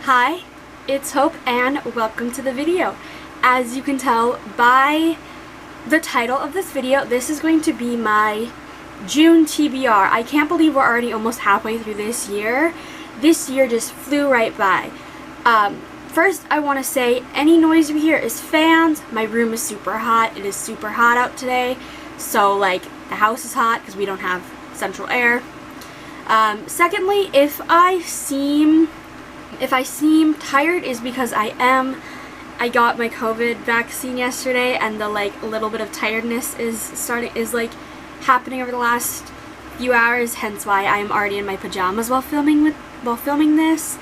Hi, it's Hope and welcome to the video. As you can tell by the title of this video, this is going to be my June TBR. I can't believe we're already almost halfway through this year. This year just flew right by. First, I want to say any noise you hear is fans. My room is super hot. It is super hot out today. So, like, the house is hot because we don't have central air. Secondly, if I seem tired is because I am. I got my COVID vaccine yesterday and the little bit of tiredness is happening over the last few hours, hence why I am already in my pajamas while filming this.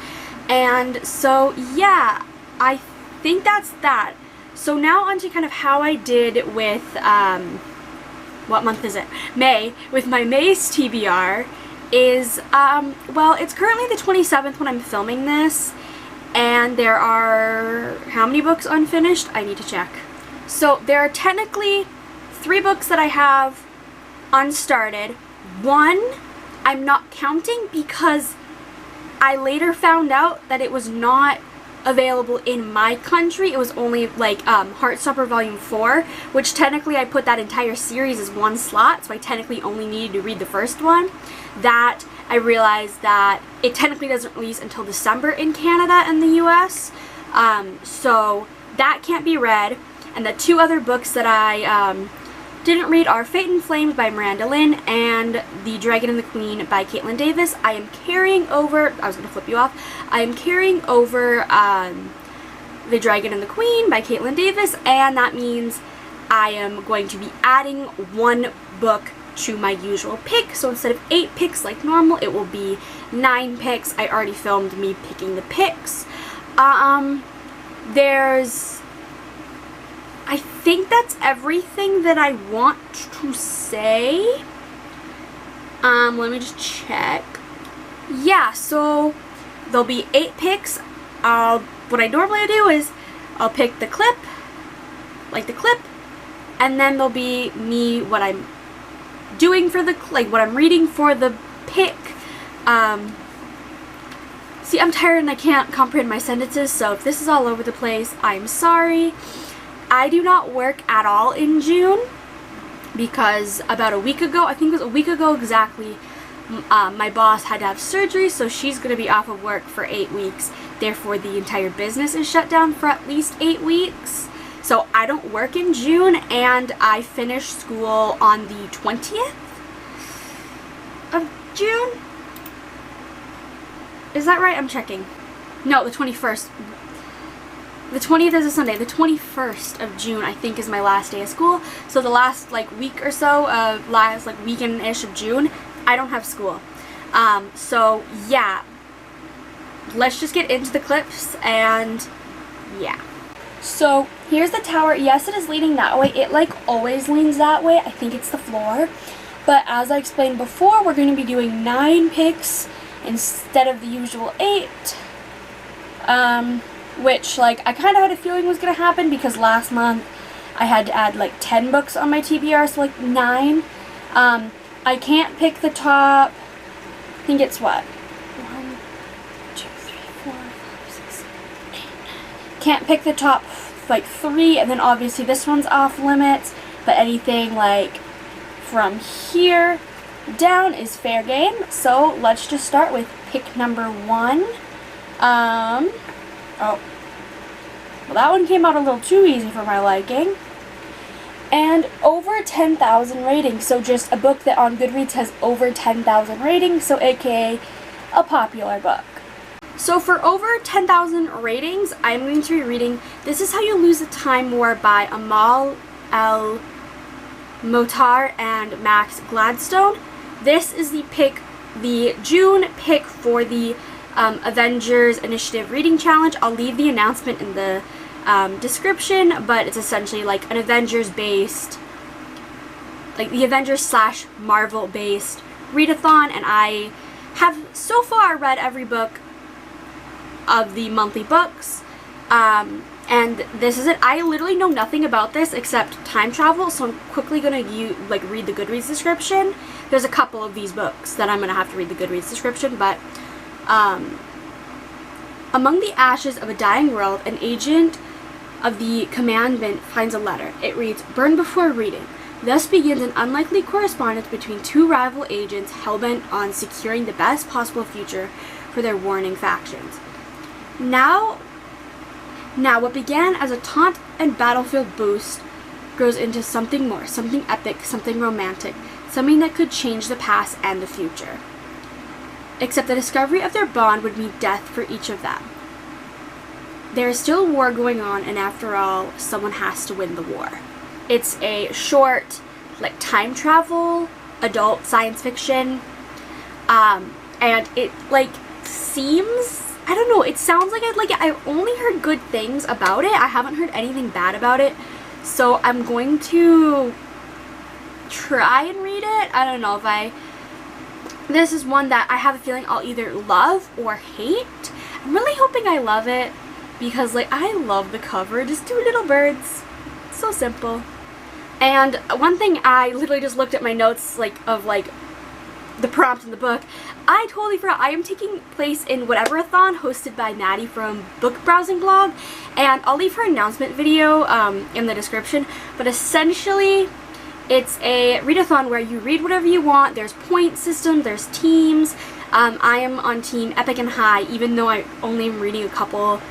And so yeah, I think that's that. So now onto kind of how I did with what month is it? May, with my May's TBR is well, it's currently the 27th when I'm filming this, and there are how many books unfinished? I need to check. So there are technically 3 books that I have unstarted. One I'm not counting because I later found out that it was not available in my country. It was only Heartstopper Volume 4, which technically I put that entire series as one slot, so I technically only needed to read the first one. That I realized that it technically doesn't release until December in Canada and the US, so that can't be read. And the 2 other books that I didn't read are Fate and Flames by Madeline and The Dragon and the Queen by Caitlin Davis. I am carrying over, I was going to flip you off, I am carrying over The Dragon and the Queen by Caitlin Davis, and that means I am going to be adding 1 book to my usual pick. So instead of 8 picks like normal, it will be 9 picks. I already filmed me picking the picks. I think that's everything that I want to say. Let me just check. Yeah, so there'll be 8 picks. What I normally do is I'll pick the clip, and then there'll be me, what I'm doing for what I'm reading for the pick. See, I'm tired and I can't comprehend my sentences, so if this is all over the place, I'm sorry. I do not work at all in June because about a week ago, I think it was a week ago exactly, my boss had to have surgery, so she's going to be off of work for 8 weeks. Therefore, the entire business is shut down for at least 8 weeks. So I don't work in June, and I finish school on the 20th of June? Is that right? I'm checking. No, the 21st. The 20th is a Sunday. The 21st of June, I think, is my last day of school. So the last week or so, last weekend-ish of June, I don't have school. So yeah, let's just get into the clips, and yeah. So here's the tower. Yes, it is leaning that way. It always leans that way. I think it's the floor. But as I explained before, we're going to be doing 9 picks instead of the usual 8. Which, I kind of had a feeling was going to happen because last month I had to add, 10 books on my TBR, so, 9. I can't pick the top, I think it's what? 1, 2, 3, 4, 5, 6, 7, 8, 9. Can't pick the top, 3, and then obviously this one's off limits, but anything, from here down is fair game. So, let's just start with pick number 1. Oh, well, that one came out a little too easy for my liking. And over 10,000 ratings, so just a book that on Goodreads has over 10,000 ratings, so aka a popular book. So for over 10,000 ratings, I'm going to be reading This Is How You Lose the Time War by Amal, El-Mohtar, and Max Gladstone. This is the June pick for the Avengers Initiative Reading Challenge. I'll leave the announcement in the description, but it's essentially an Avengers-based, the Avengers/Marvel-based readathon, and I have so far read every book of the monthly books, and this is it. I literally know nothing about this except time travel, so I'm quickly going to read the Goodreads description. There's a couple of these books that I'm going to have to read the Goodreads description, but Among the ashes of a dying world, an agent of the commandment finds a letter. It reads, "Burn before reading." Thus begins an unlikely correspondence between two rival agents hell-bent on securing the best possible future for their warring factions. Now what began as a taunt and battlefield boost grows into something more, something epic, something romantic, something that could change the past and the future. Except the discovery of their bond would mean death for each of them. There is still a war going on, and after all, someone has to win the war. It's a short, like, time travel, adult science fiction, and it, like, seems, I don't know, it sounds like I've only heard good things about it. I haven't heard anything bad about it, so I'm going to try and read it. I don't know if this is one that I have a feeling I'll either love or hate. I'm really hoping I love it, because, like, I love the cover. Just two little birds. So simple. And one thing, I literally just looked at my notes, like, of, like, the prompt in the book. I totally forgot. I am taking place in Whateverthon, hosted by Maddie from Book Browsing Blog. And I'll leave her announcement video in the description. But essentially, it's a readathon where you read whatever you want. There's point system, there's teams. I am on team Epic and High, even though I only am reading a couple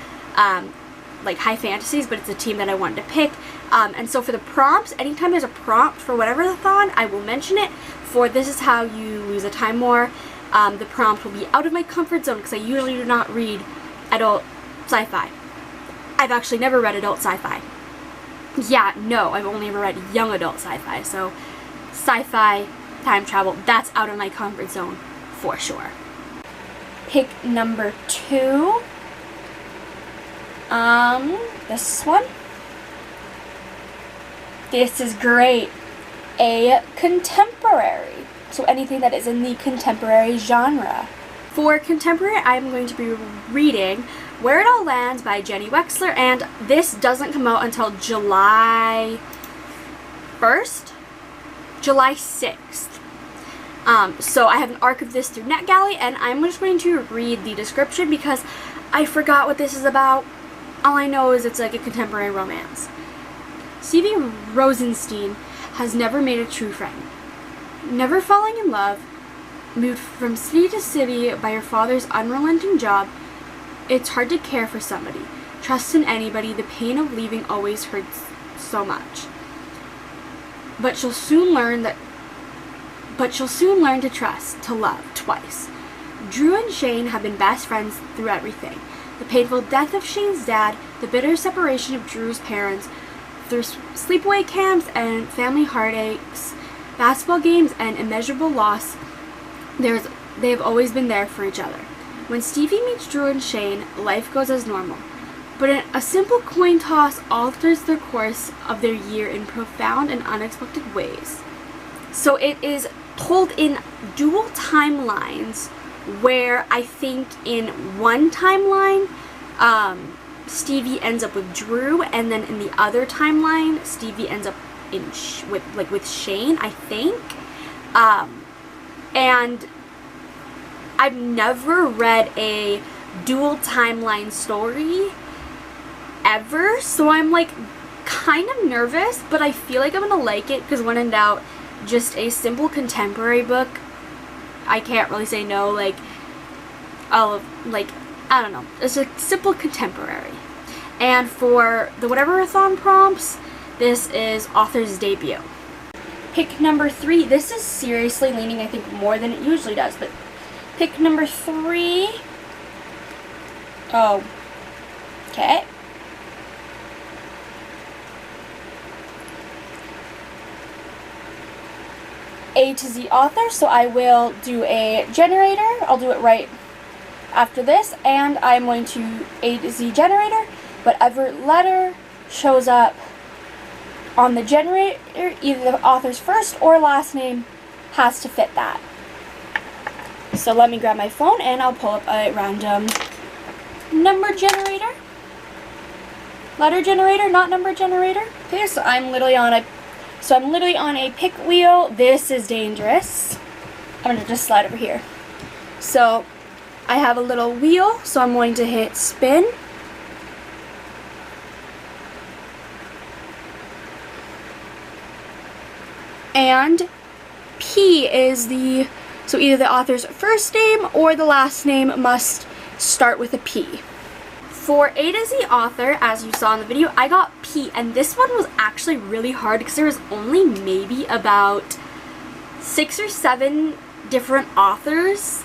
like high fantasies, but it's a team that I wanted to pick. And so for the prompts, anytime there's a prompt for Whateverthon, I will mention it. For This Is How You Lose a Time War, the prompt will be out of my comfort zone, because I usually do not read adult sci-fi. I've actually never read adult sci-fi. Yeah, no, I've only ever read young adult sci-fi, so sci-fi, time travel, that's out of my comfort zone for sure. Pick number 2. This one. This is great. A contemporary. So anything that is in the contemporary genre. For contemporary, I'm going to be reading Where It All Lands by Jennie Wexler, and this doesn't come out until July 1st? July 6th. So I have an arc of this through NetGalley, and I'm just going to read the description because I forgot what this is about. All I know is it's like a contemporary romance. Stevie Rosenstein has never made a true friend. Never falling in love, moved from city to city by her father's unrelenting job, it's hard to care for somebody, trust in anybody. The pain of leaving always hurts so much. But she'll soon learn to trust, to love twice. Drew and Shane have been best friends through everything. The painful death of Shane's dad, the bitter separation of Drew's parents, through sleepaway camps and family heartaches, basketball games, and immeasurable loss, they have always been there for each other. When Stevie meets Drew and Shane, life goes as normal. But a simple coin toss alters the course of their year in profound and unexpected ways. So it is told in dual timelines, where I think in one timeline, Stevie ends up with Drew, and then in the other timeline, Stevie ends up with Shane, I think. And I've never read a dual timeline story ever, so I'm like kind of nervous, but I feel like I'm gonna like it, because when in doubt, just a simple contemporary book, I can't really say no. Like, I don't know, it's a simple contemporary. And for the Whateverthon prompts, this is author's debut. Pick number 3. This is seriously leaning, I think, more than it usually does, but pick number 3. Oh, okay. A to Z author, so I will do a generator. I'll do it right after this, and I'm going to A to Z generator. Whatever letter shows up on the generator, either the author's first or last name, has to fit that. So let me grab my phone and I'll pull up a random number generator. Letter generator, not number generator. Okay, so I'm literally on a pick wheel. This is dangerous. I'm gonna just slide over here. So I have a little wheel, so I'm going to hit spin. And P is so either the author's first name or the last name must start with a P. For A to Z author, as you saw in the video, I got P, and this one was actually really hard because there was only maybe about 6 or 7 different authors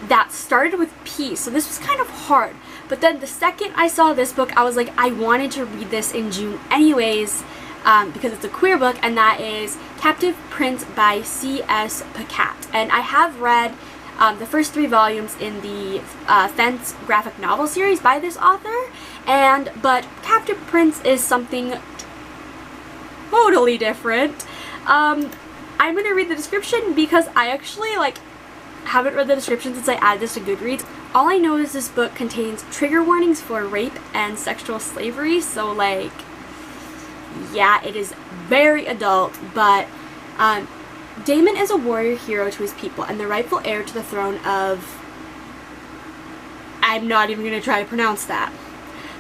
that started with P, so this was kind of hard. But then the second I saw this book, I was like, I wanted to read this in June anyways, because it's a queer book, and that is Captive Prince by C.S. Pacat. And I have read the first 3 volumes in the Fence graphic novel series by this author, but Captive Prince is something totally different. I'm gonna read the description because I actually haven't read the description since I added this to Goodreads. All I know is this book contains trigger warnings for rape and sexual slavery, so yeah, it is very adult, but Damon is a warrior hero to his people and the rightful heir to the throne of... I'm not even going to try to pronounce that.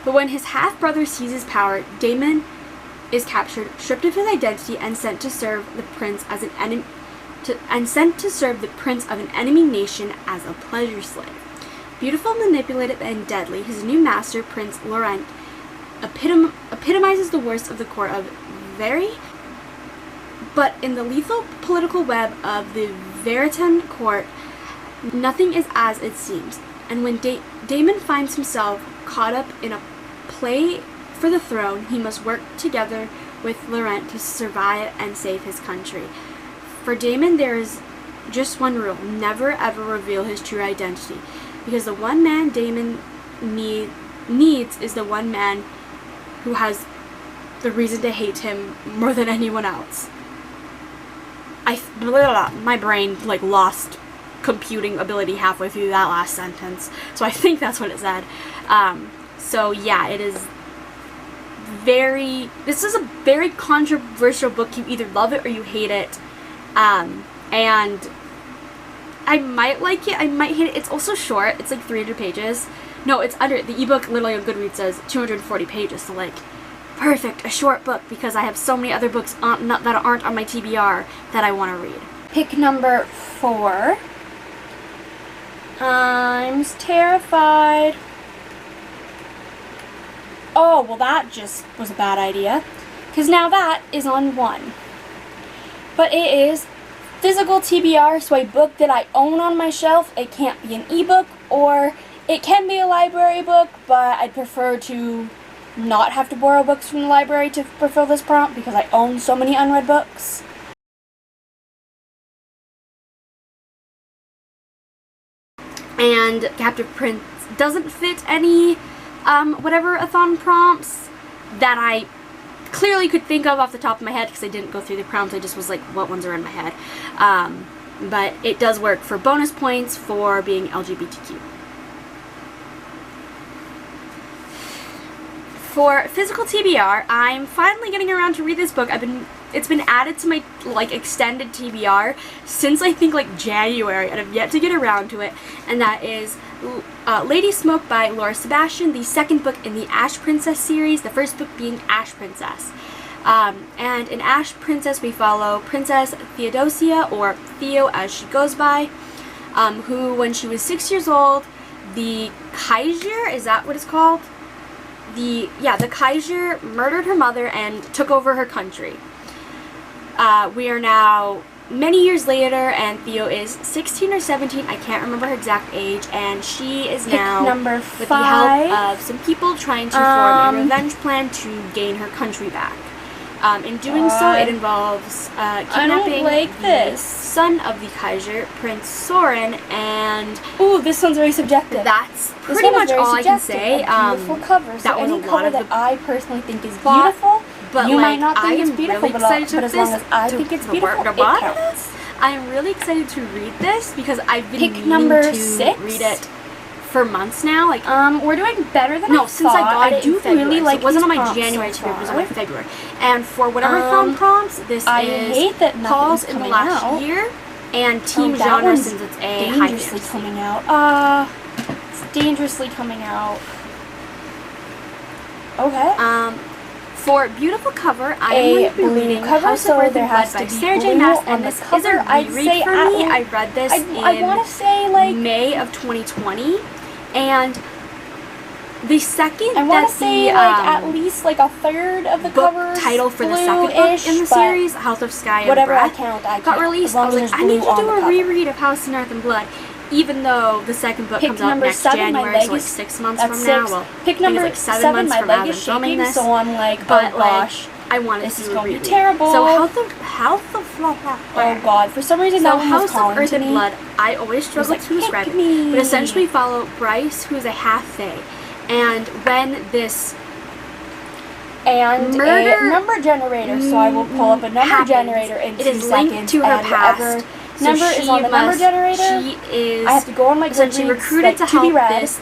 But when his half-brother seizes power, Damon is captured, stripped of his identity, and sent to serve the prince as an enemy, the prince of an enemy nation as a pleasure slave. Beautiful, manipulative, and deadly, his new master, Prince Laurent, epitomizes the worst of the court of Very. But in the lethal political web of the Whateverthon court, nothing is as it seems. And when Damon finds himself caught up in a play for the throne, he must work together with Laurent to survive and save his country. For Damon, there is just one rule: never ever reveal his true identity, because the one man Damon needs is the one man who has the reason to hate him more than anyone else. My brain like computing ability halfway through that last sentence, so I think that's what it said. So yeah, it is this is a very controversial book. You either love it or you hate it, and I might like it, I might hate it. It's also short. It's like 300 pages. No, it's under, the ebook literally on Goodreads says 240 pages, so like, perfect, a short book, because I have so many other books that aren't on my TBR that I want to read. Pick number 4. I'm terrified. Oh, well that just was a bad idea, because now that is on 1. But it is physical TBR, so a book that I own on my shelf. It can't be an ebook, or it can be a library book, but I'd prefer to not have to borrow books from the library to fulfill this prompt because I own so many unread books. And Captive Prince doesn't fit any Whateverthon prompts that I clearly could think of off the top of my head, because I didn't go through the prompts. I just was like, what ones are in my head? But it does work for bonus points for being LGBTQ. For physical TBR, I'm finally getting around to read this book. It's been added to my extended TBR since I think January, and I've yet to get around to it. And that is Lady Smoke by Laura Sebastian, the second book in the Ash Princess series, the first book being Ash Princess. And in Ash Princess we follow Princess Theodosia, or Theo as she goes by, who when she was 6 years old, the Kaiser, is that what it's called? The Kaiser murdered her mother and took over her country. We are now many years later, and Theo is 16 or 17, I can't remember her exact age, and she is now, number 5, with the help of some people, trying to form a revenge plan to gain her country back. In doing so, it involves kidnapping the son of the Kaiser, Prince Soren, and... Ooh, this one's very subjective. That's pretty much all I can say. Beautiful cover. So that was any a lot cover of that I personally think is beautiful, but you might not think it's beautiful, really but as long as I think it's beautiful, it counts. I'm really excited to read this because I've been Pick meaning number to 6? read it for months now. We're doing better than no, since I got it in February. Really like so it wasn't on my prompts January so TBR, it was on my February. And for Whateverthon prompts, this I is hate that Paul's in the last out. year, and Team that Genre one's since it's a high dangerously fantasy. coming out. dangerously coming out. Okay. For beautiful cover, I am going to be reading House of Earth and Blood by Sarah J. Maas, and this is a reread for me. I read this I want to say like May of 2020, and the second I want to say like at least like a third of the book covers title for the second book in the series, House of Sky and whatever Breath, I got released. I was like, I need to do a reread of House of Earth and Blood. Even though the second book comes out next January, so like 6 months from now. Well, pick number like 7 months my from now leg I'm is filming shaking, this. so I'm like, but oh gosh, I wanted this is to going to reread. be terrible. So oh god, for some reason so that one House was of calling Earth to and me. Blood, I always struggle like, to describe pick it, me. but essentially we follow Bryce, who is a half-fae, and when this and a number generator, so I will pull up a number generator in 2 seconds. It is linked to her past. So number is on the number generator. She is I have to go on my essentially recruited to help this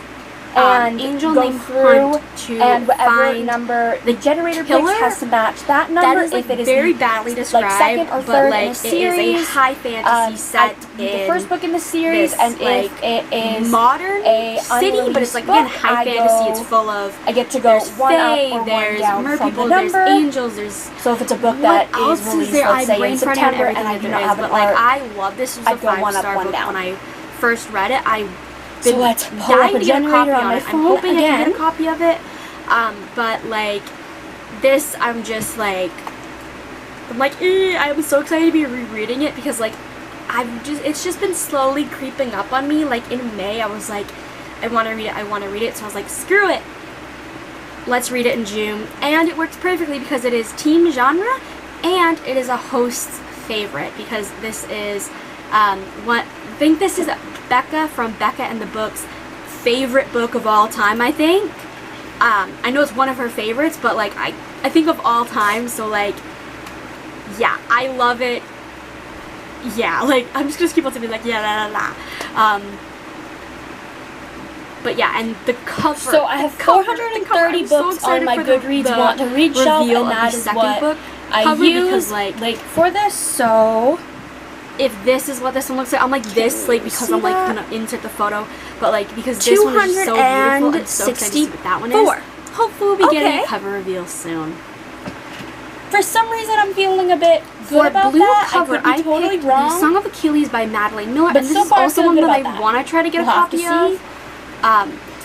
and angel go named through Hunt to and whatever find number the generator killer picks has to match that number. that is like if it is very badly described, like second or but third like in a series, it is a high fantasy set in the first book in the series, this, and like, if it is modern a city, but it's like again high fantasy. It's full of I get to go one fae, up or one there's down mer from people, the number. there's angels, there's So if it's a book that what is else released, is there? let's say in brain farting on September, everything and I that do there not is, have but an like art, I love this. This was I'd a go one up, 5-star one book down. when I first read it. So let's pull up a generator on my phone I'm hoping again. I can get a copy of it. But like this, I'm like, I'm so excited to be rereading it because like it's just been slowly creeping up on me. Like in May, I was like, I want to read it. So I was like, screw it. Let's read it in June. And it works perfectly because it is teen genre and it is a host's favorite because this is I think this is Becca from Becca and the Book's favorite book of all time, I think. I know it's one of her favorites, but like I think of all time, so like yeah, I love it. Yeah, like I'm just gonna keep on saying like yeah la la la. But yeah, and the cover. So I have 430 books on my Goodreads want to read shelf, and that is what I use like for this. So if this is what this one looks like, I'm like this like because I'm like gonna insert the photo, but like because this one is so beautiful and so excited to see what that one is. Hopefully we'll be getting a cover reveal soon. For some reason I'm feeling a bit good for about blue that. cover, I could be totally wrong. The Song of Achilles by Madeline Miller, but and this so is also one that I want to try to get a copy of.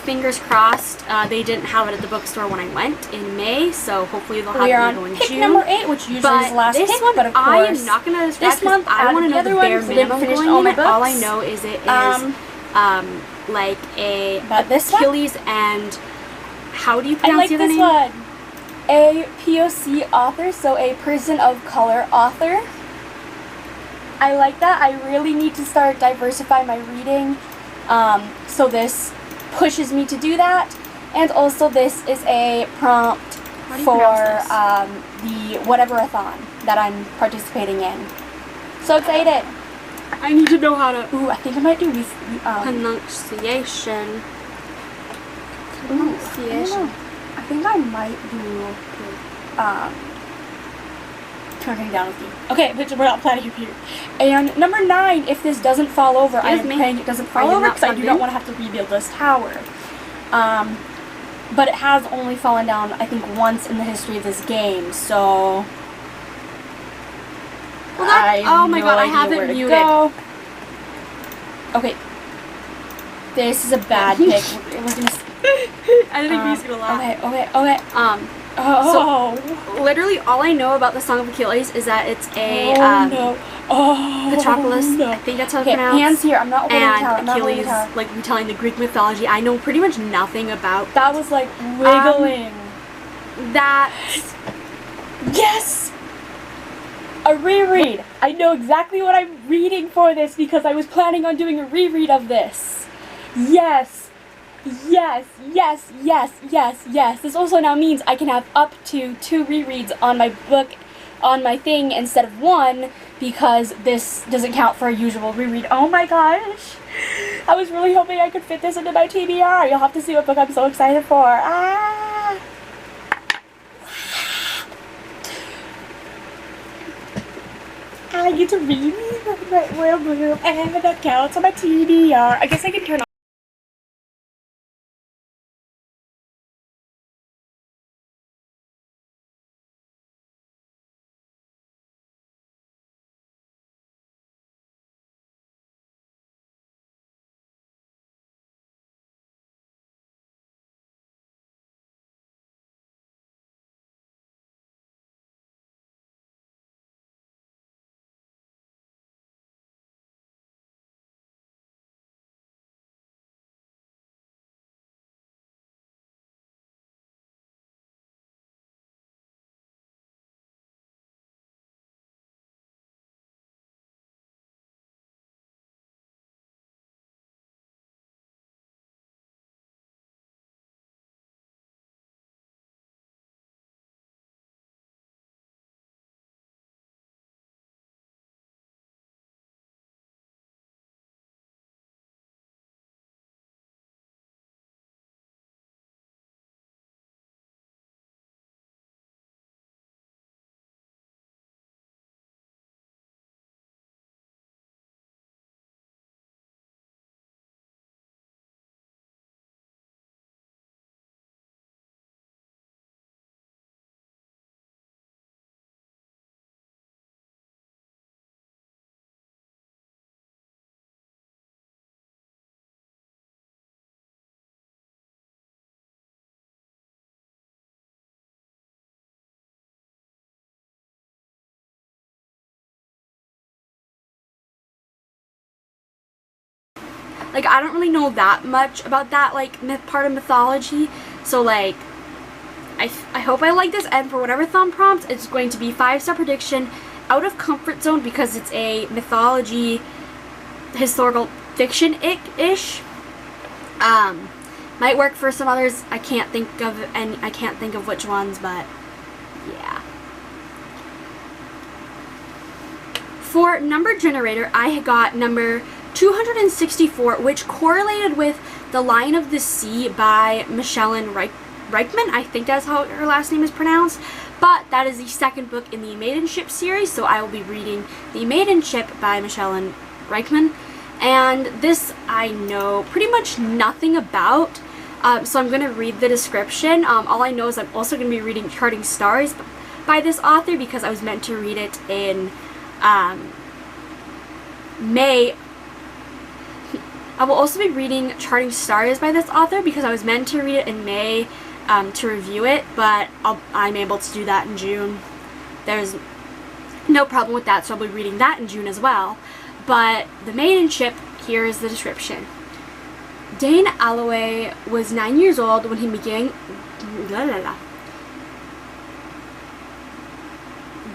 Fingers crossed. They didn't have it at the bookstore when I went in May, so hopefully they'll have it going in June. Pick number 8, which usually is the last this pick, one, but of course, I am not going to describe this month I want to know the bare minimum going in it. All I know is it is like a Achilles and how do you pronounce the other name? I like this one. A POC author, so a person of color author. I like that. I really need to start diversifying my reading. So this pushes me to do that. And also this is a prompt for the Whateverthon that I'm participating in. So excited. I need to know how to... Ooh, I think I might do these... pronunciation. I think I might do... counting down with you. Okay, but we're not planning here. And number 9, if this doesn't fall over, I am praying it doesn't fall over because I do not want to have to rebuild this tower. But it has only fallen down, I think, once in the history of this game, so... Well, oh my god, I have it muted. Go. Okay. This is a bad pick. We're gonna... I didn't think he was gonna laugh. Okay. So, literally all I know about the Song of Achilles is that it's a, Patroclus, I think that's how it's pronounced. Hands here, I'm not holding the tower, and Achilles, like, retelling the Greek mythology. I know pretty much nothing about... That was, like, wiggling. Yes! A reread! I know exactly what I'm reading for this because I was planning on doing a reread of this. Yes! Yes, yes, yes, yes, yes. This also now means I can have up to 2 rereads on my book, on my thing, instead of 1, because this doesn't count for a usual reread. Oh my gosh! I was really hoping I could fit this into my TBR. You'll have to see what book I'm so excited for. Ah! I get to read my royal blue and that counts on my TBR. I guess I can turn like, I don't really know that much about that, like, part of mythology. So, like, I hope I like this. And for Whateverthon prompt, it's going to be 5-star prediction, out of comfort zone, because it's a mythology, historical fiction-ish. Might work for some others. I can't think of which ones, but yeah. For number generator, I got number 264, which correlated with The Lion of the Sea by Micheline Ryckman. I think that's how her last name is pronounced. But that is the second book in the Maiden Ship series, so I will be reading The Maiden Ship by Micheline Ryckman. And this I know pretty much nothing about, so I'm going to read the description. All I know is I'm also going to be reading Charting Stars by this author, because I was meant to read it in May. I will also be reading Charting Stars by this author because I was meant to read it in May to review it, but I'm able to do that in June. There's no problem with that, so I'll be reading that in June as well. But The Maiden Ship, here is the description. Dane Alloway was 9 years old when he began...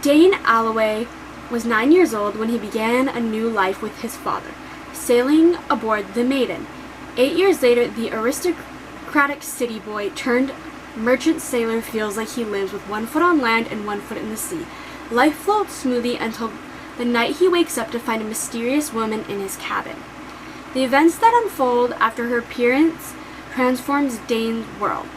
Dane Alloway was 9 years old when he began a new life with his father, sailing aboard the Maiden. 8 years later, the aristocratic city boy turned merchant sailor feels like he lives with 1 foot on land and 1 foot in the sea. Life floats smoothly until the night he wakes up to find a mysterious woman in his cabin. The events that unfold after her appearance transforms Dane's world.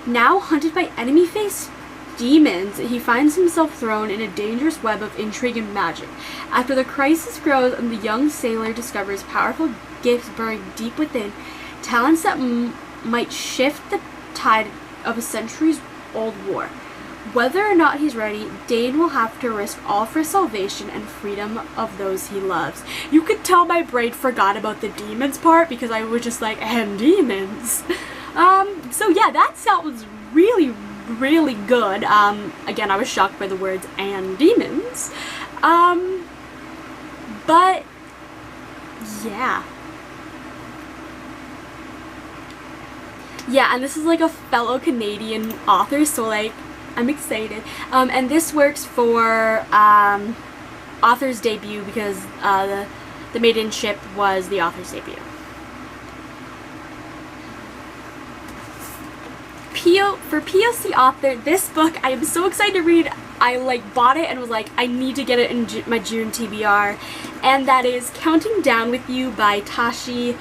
Now hunted by enemy-faced demons, he finds himself thrown in a dangerous web of intrigue and magic. After the crisis grows and the young sailor discovers powerful gifts buried deep within, talents that might shift the tide of a centuries-old war. Whether or not he's ready, Dane will have to risk all for salvation and freedom of those he loves. You could tell my brain forgot about the demons part because I was just like, and demons. So yeah, that sounds really, really good. Again, I was shocked by the words and demons. But yeah. Yeah, and this is like a fellow Canadian author, so like, I'm excited. And this works for author's debut because the Maiden Ship was the author's debut. For POC author, this book I am so excited to read. I like bought it and was like, I need to get it in my June TBR, and that is Counting Down With You by Tashie.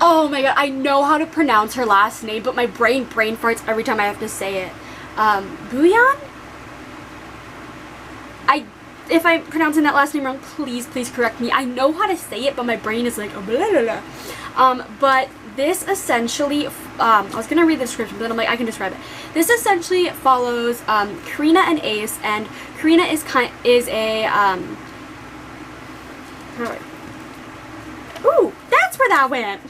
Oh my god, I know how to pronounce her last name, but my brain farts every time I have to say it. Bhuiyan? If I'm pronouncing that last name wrong, please correct me. I know how to say it, but my brain is like, oh, blah, blah, blah. But this essentially, I was gonna read the description, but then I'm like, I can describe it. This essentially follows Karina and Ace, and Karina is a ooh, that's where that went.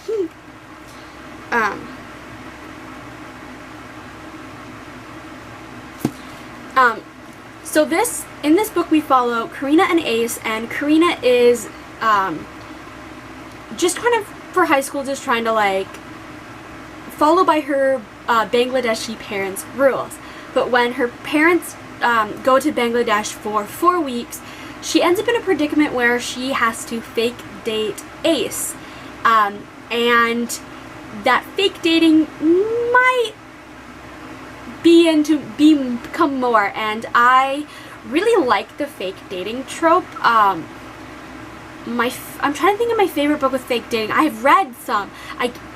So in this book we follow Karina and Ace, and Karina is just kind of for high school just trying to like follow by her Bangladeshi parents' rules. But when her parents go to Bangladesh for 4 weeks, she ends up in a predicament where she has to fake date Ace. And that fake dating might become more, and I really like the fake dating trope. I'm trying to think of my favorite book with fake dating. I have read some.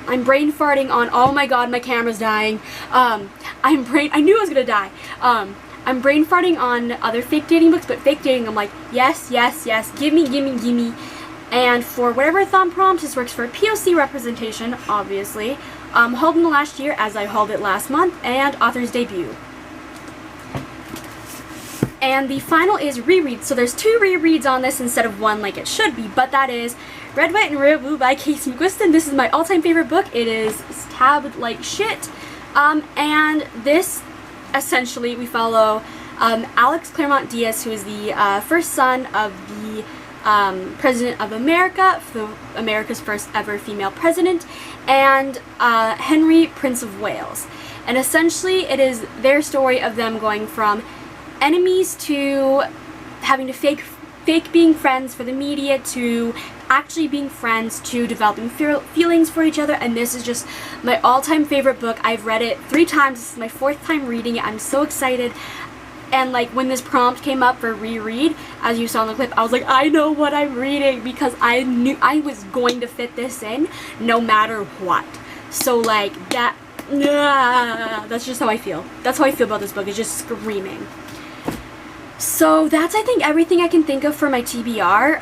I'm brain farting on, oh my god, my camera's dying. I knew I was gonna die. I'm brain farting on other fake dating books, but fake dating, I'm like, yes, gimme. And for Whateverthon prompts, this works for POC representation, obviously. Held in the last year, as I held it last month, and author's debut. And the final is reread. So there's 2 rereads on this instead of 1 like it should be, but that is Red, White, and Rare Blue by McQuiston. This is my all-time favorite book. It is tabbed like shit. And this, essentially, we follow Alex Claremont Diaz, who is the first son of the President of America, America's first ever female president, and Henry, Prince of Wales. And essentially it is their story of them going from enemies to having to fake being friends for the media to actually being friends to developing feelings for each other. And this is just my all-time favorite book. I've read it 3 times. This is my 4th time reading it. I'm so excited. And like when this prompt came up for reread, as you saw in the clip, I was like, I know what I'm reading, because I knew I was going to fit this in no matter what. So like that's just how I feel. That's how I feel about this book. It's just screaming. So that's, I think, everything I can think of for my TBR.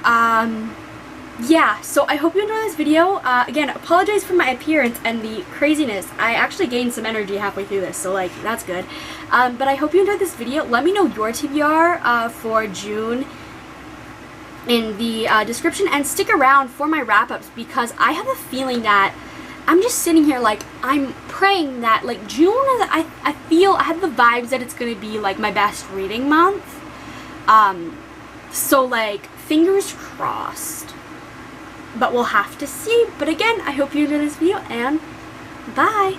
Yeah, so I hope you enjoyed this video. Again, apologize for my appearance and the craziness. I actually gained some energy halfway through this, so like, that's good. But I hope you enjoyed this video. Let me know your TBR for June in the description, and stick around for my wrap-ups, because I have a feeling that I'm just sitting here like, I'm praying that like June, I feel, I have the vibes that it's gonna be like my best reading month. So like, fingers crossed. But we'll have to see. But again, I hope you enjoyed this video, and bye!